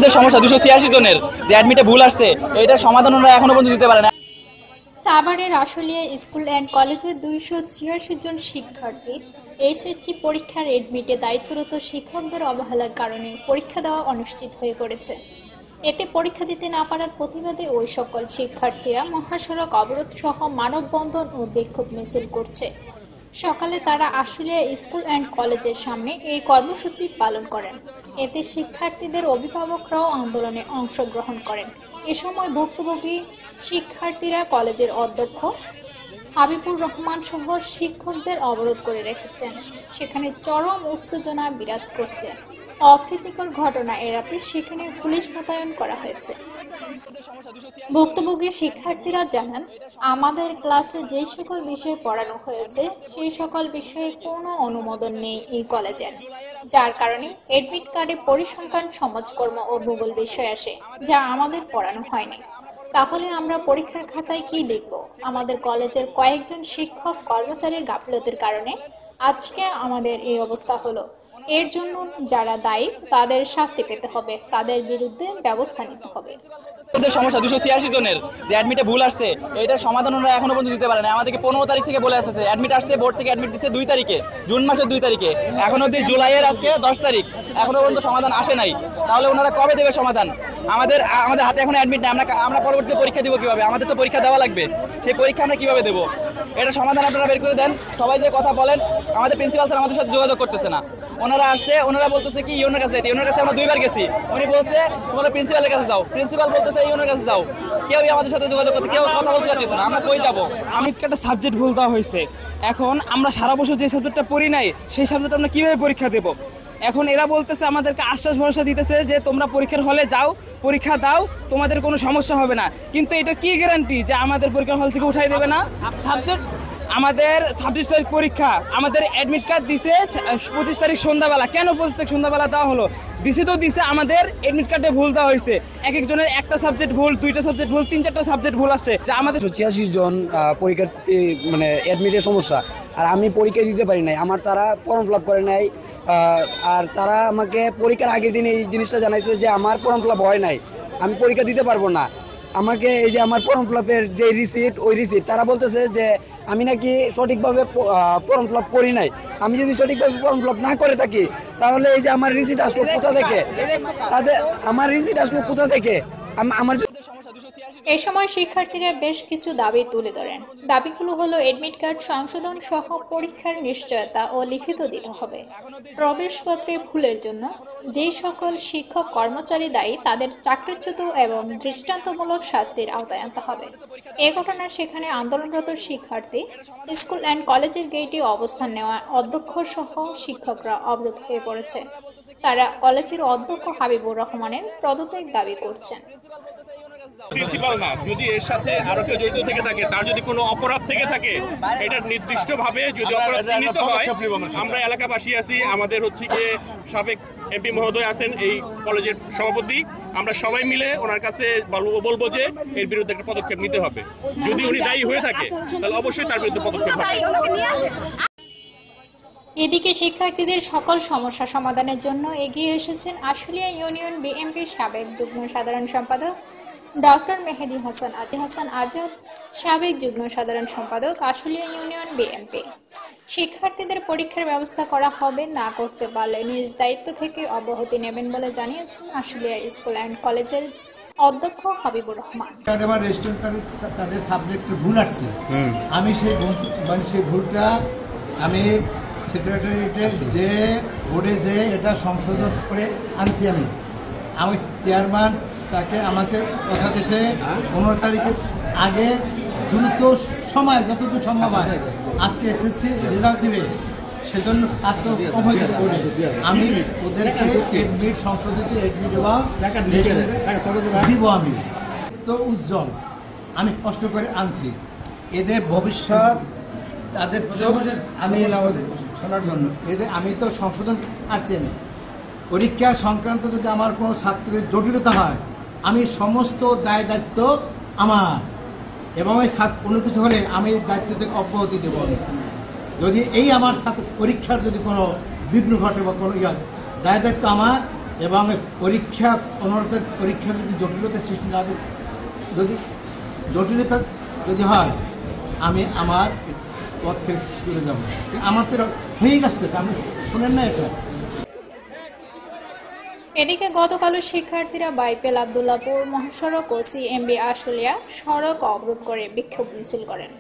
শিক্ষকদের সমস্যা 286 জনের যে অ্যাডমিটে ভুল আসছে, এটার সমাধান ওরা এখনো পর্যন্ত দিতে পারে না। সাভারের আশুলিয়া স্কুল অ্যান্ড কলেজের 286 জন শিক্ষার্থী এসএসসি পরীক্ষার এডমিটে দায়িত্বরত শিক্ষকদের অবহেলার কারণে পরীক্ষা দেওয়া অনিশ্চিত হয়ে পড়েছে। এতে পরীক্ষা দিতে না পারার প্রতিবাদে ওই সকল শিক্ষার্থীরা মহাসড়ক অবরোধ সহ মানববন্ধন ও বিক্ষোভ মিছিল করছে। সকালে তারা আশুলিয়া স্কুল অ্যান্ড কলেজের সামনে এই কর্মসূচি পালন করেন। এতে শিক্ষার্থীদের অভিভাবকরাও আন্দোলনে অংশগ্রহণ করেন। এ সময় ভুক্তভোগী শিক্ষার্থীরা কলেজের অধ্যক্ষ হাবিবুর রহমান সহ শিক্ষকদের অবরোধ করে রেখেছেন। সেখানে চরম উত্তেজনা বিরাজ করছে। অপ্রীতিকর ঘটনা এড়াতে সেখানে পুলিশ মোতায়েন করা হয়েছে। ভুক্তভোগী শিক্ষার্থীরা জানান, আমাদের ক্লাসে যে সকল বিষয় পড়ানো হয়েছে সেই সকল বিষয়ে কোনো অনুমোদন নেই এই কলেজের, যার কারণে এডমিট কার্ডে পরিসংখ্যান, সমাজকর্ম ও ভূগোল বিষয় আসে, যা আমাদের পড়ানো হয়নি। তাহলে আমরা পরীক্ষার খাতায় কি লিখব? আমাদের কলেজের কয়েকজন শিক্ষক কর্মচারীর গাফিলতির কারণে আজকে আমাদের এই অবস্থা হলো। এর জন্য যারা দায়ী তাদের শাস্তি পেতে হবে, তাদের বিরুদ্ধে ব্যবস্থা নিতে হবে। সমস্যা 286 জনের যে অ্যাডমিটে ভুল আসছে, এটার সমাধান ওরা এখনো পর্যন্ত দিতে পারে না। আমাদেরকে 15 তারিখ থেকে বলে আসতেছে অ্যাডমিট আসছে, বোর্ড থেকে অ্যাডমিট দিচ্ছে 2 তারিখে, জুন মাসের 2 তারিখে, এখন অবধি জুলাইয়ের আজকে 10 তারিখ, এখনো পর্যন্ত সমাধান আসে নাই। তাহলে ওনারা কবে দেবে সমাধান? আমাদের হাতে এখন অ্যাডমিট নেই, আমরা পরবর্তীতে পরীক্ষা দিব কিভাবে? আমাদের তো পরীক্ষা দেওয়া লাগবে, সেই পরীক্ষা আমরা কিভাবে দেবো? এটা সমাধান আপনারা বের করে দেন। সবাই যে কথা বলেন, আমাদের প্রিন্সিপাল স্যার আমাদের সাথে যোগাযোগ করতেছে না। ওনারা আসছে, ওনারা বলতেছে কি ইউনের কাছে, ইউনের কাছে আমরা 2বার গেছি, উনি বলছে তোমরা প্রিন্সিপালের কাছে যাও, প্রিন্সিপাল বলতেছে ইউনের কাছে যাও। কেউই আমাদের সাথে যোগাযোগ করতে, কেউ কথা বলতে চাইতেছে না। আমরা কই যাবো? আমি একটা সাবজেক্ট ভুল দেওয়া হয়েছে। এখন আমরা সারা বছর যে সাবজেক্টটা পড়ি নাই, সেই সাবজেক্ট আমরা কিভাবে পরীক্ষা দেব? এখন এরা বলতেছে, আমাদেরকে আশ্বাস ভরসা দিতেছে যে তোমরা পরীক্ষার হলে যাও, পরীক্ষা দাও, তোমাদের কোনো সমস্যা হবে না। কিন্তু এটা কি গ্যারান্টি যে আমাদের পরীক্ষার হল থেকে উঠাই দেবে না? সাবজেক্ট আমাদের 26 তারিখ পরীক্ষা, আমাদের অ্যাডমিট কার্ড দিছে 25 তারিখ সন্ধ্যাবেলা। কেন 25 তারিখ সন্ধ্যাবেলা দেওয়া হলো? দিছে তো দিছে, আমাদের অ্যাডমিট কার্ডে ভুল দেওয়া হয়েছে। এক একজনের একটা সাবজেক্ট ভুল, 2টা সাবজেক্ট ভুল, 3-4টা সাবজেক্ট ভুল আসছে। যা আমাদের 86 জন পরীক্ষার্থী মানে অ্যাডমিটের সমস্যা, আর আমি পরীক্ষা দিতে পারি নাই। আমার তারা ফর্ম ফিল আপ করে নাই, আর তারা আমাকে পরীক্ষার আগের দিন এই জিনিসটা জানাইছে যে আমার ফর্ম ফিল আপ হয় নাই, আমি পরীক্ষা দিতে পারবো না। আমাকে এই যে আমার ফর্ম ফিল আপের যে রিসিট, ওই রিসিট তারা বলতেছে যে আমি নাকি সঠিকভাবে ফর্ম ফিল আপ করি নাই। আমি যদি সঠিকভাবে ফর্ম ফিল আপ না করে থাকি, তাহলে এই যে আমার রিসিট আসলো কোথা থেকে? আমার রিসিট আসলো কোথা থেকে? আমার এই সময় শিক্ষার্থীরা বেশ কিছু দাবি তুলে ধরেন। দাবিগুলো হলো এডমিট কার্ড সংশোধন সহ পরীক্ষার নিশ্চয়তা ও লিখিত দিতে হবে। প্রবেশপত্রে ভুলের জন্য যেই সকল শিক্ষক কর্মচারী দায়ী তাদের চাকরিচ্যুত এবং দৃষ্টান্তমূলক শাস্তির আওতায় আনতে হবে। এ ঘটনায় সেখানে আন্দোলনরত শিক্ষার্থী স্কুল অ্যান্ড কলেজের গেটে অবস্থান নেওয়া অধ্যক্ষ সহ শিক্ষকরা অবরোধ হয়ে পড়েছে। তারা কলেজের অধ্যক্ষ হাবিবুর রহমানের পদত্যাগ দাবি করছেন। প্রিন্সিপাল না, যদি এর সাথে আরো কেউ জড়িত থেকে থাকে, তার যদি কোনো অপরাধ থেকে থাকে, এটা নির্দিষ্টভাবে যদি অপরাধ চিহ্নিত হয়, আমরা এলাকাবাসী আছি, আমাদের হচ্ছে গিয়ে সাবেক এমপি মহোদয় আছেন এই কলেজের সভাপতি, আমরা সবাই মিলে ওনার কাছে বলবো যে এর বিরুদ্ধে একটা পদক্ষেপ নিতে হবে। যদি উনি দায়ী হয়ে থাকে তাহলে অবশ্যই তার বিরুদ্ধে পদক্ষেপ হবে। এদিকে শিক্ষার্থীদের সকল সমস্যা সমাধানের জন্য এগিয়ে এসেছেন আশুলিয়া ইউনিয়ন বিএনপির সাবেক যুগ্ম সাধারণ সম্পাদক ডক্টর মেহেদি হাসান আজাদ, সাবেক যুগ্ম সাধারণ সম্পাদক আশুলিয়া ইউনিয়ন বিএনপি। শিক্ষার্থীদের পরীক্ষার ব্যবস্থা করা হবে, না করতে পারলে নিজ দায়িত্ব থেকে অব্যাহতি নেবেন বলে জানিয়েছেন আশুলিয়া স্কুল অ্যান্ড কলেজের অধ্যক্ষ হাবিবুর রহমান। তাদের সাবজেক্টে ভুল আসছে, আমি সেই ভুলটা আমি সেক্রেটারিয়েটে যে বোর্ডে যে এটা সংশোধন করে আনছি। আমি চেয়ারম্যান তাকে আমাকে কথা দিয়েছে 15 তারিখের আগে দ্রুত সময় যতটুকু সম্ভব হয় আজকে এসএসসি রেজাল্ট দেবে, সেজন্য আজকে আমি ওদেরকে এডমিট সংশোধিত এডমিট দিব। আমি তো উজ্জ্বল, আমি কষ্ট করে আনছি, এদের ভবিষ্যৎ তাদের আমি শোনার জন্য এদের আমি তো সংশোধন আসছি। আমি পরীক্ষা সংক্রান্ত যদি আমার কোনো ছাত্রের জটিলতা হয়, আমি সমস্ত দায় দায়িত্ব আমার, এবং এই কোনো কিছু হলে আমি দায়িত্ব থেকে অব্যাহতি দেব। যদি এই আমার ছাত্র পরীক্ষার যদি কোনো বিঘ্ন ঘটে বা কোনো দায় দায়িত্ব আমার, এবং পরীক্ষা পুনরায় পরীক্ষা যদি জটিলতা সৃষ্টি না যদি জটিলতা যদি হয় আমি আমার পথ থেকে ফিরে যাবো। আমার তো হয়ে গেছে, আপনি শোনেন না এটা। এদিকে গতকালও শিক্ষার্থীরা বাইপেল আবদুল্লাপুর মহাসড়ক ও সিএমবি আশুলিয়া সড়ক অবরোধ করে বিক্ষোভ মিছিল করেন।